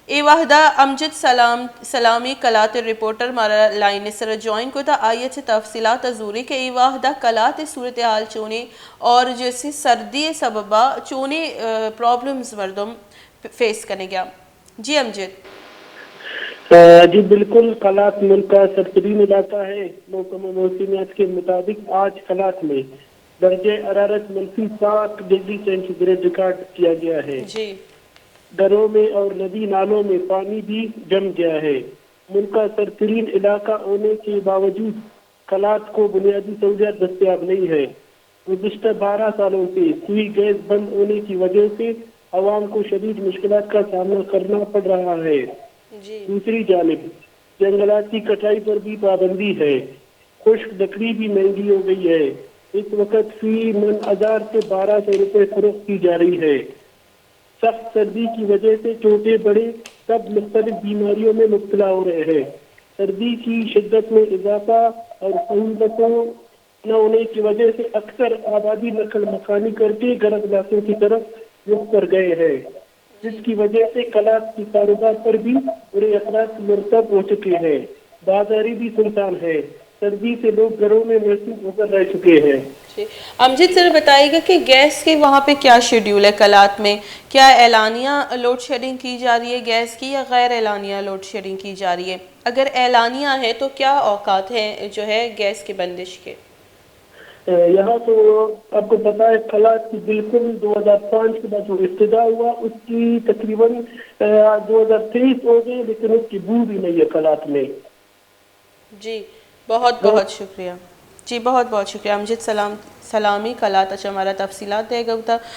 ای واحدہ امجد سلامی کلات رپورٹر مارا لائن سر جوائن کو تا آئیت تفصیلات ازوری کہ ای واحدہ کلات صورتحال چونے اور جیسے سردی سببہ چونے پرابلمز مردم فیس کرنے گیا. جی امجد. جی بالکل، کلات ملک کا سرترین علاقہ ہے. محکمہ موسمیات کے مطابق آج کلات میں درجہ حرارت منفی 7 ڈگری سینٹی گریڈ ریکارڈ کیا گیا ہے. جی. دروں میں اور ندی نالوں میں پانی بھی جم گیا ہے. ملک کا سرترین علاقہ ہونے کے باوجود کلات کو بنیادی سہولیات دستیاب نہیں ہے. گزشتہ 12 سالوں سے سوئی گیس بند ہونے کی وجہ سے عوام کو شدید مشکلات کا سامنا کرنا پڑ رہا ہے. جی. دوسری جانب جنگلات کی کٹائی پر بھی پابندی ہے. خشک لکڑی بھی مہنگی ہو گئی ہے. اس وقت فی من 1000 سے 1200 روپے فروخت کی جا رہی ہے. سخت سردی کی وجہ سے چھوٹے بڑے سب مختلف بیماریوں میں مبتلا ہو رہے ہیں. سردی کی شدت میں اضافہ اور سہولتوں نہ ہونے کی وجہ سے اکثر آبادی نقل مکانی کر کے گرم علاقوں کی طرف رخ کر گئے ہیں، جس کی وجہ سے کلات کی کاروبار پر بھی برے اثرات مرتب ہو چکے ہیں. بازاری بھی سنسان ہے. سردی سے لوگ گھروں میں محسوس ہو کر رہ چکے ہیں. امجد سر بتائیے گا کہ گیس کے وہاں پہ کیا شیڈیول ہے کلات میں؟ کیا اعلانیہ لوڈ شیڈنگ کی جا رہی ہے گیس کی یا غیر اعلانیہ لوڈ شیڈنگ کی جا رہی ہے؟ اگر اعلانیہ ہے تو کیا اوقات ہیں جو ہے گیس کی بندش کے؟ یہاں تو آپ کو پتا ہے کلات کی بالکل 2005 کے بعد جو ابتدا ہوا اس کی تقریباً 2023 ہو گئی، لیکن اس کی بو بھی نہیں ہے کلات میں. جی بہت بہت شکریہ. جی بہت بہت شکریہ امجد سلامی کلات. اچھا ہمارا تفصیلات دے گا.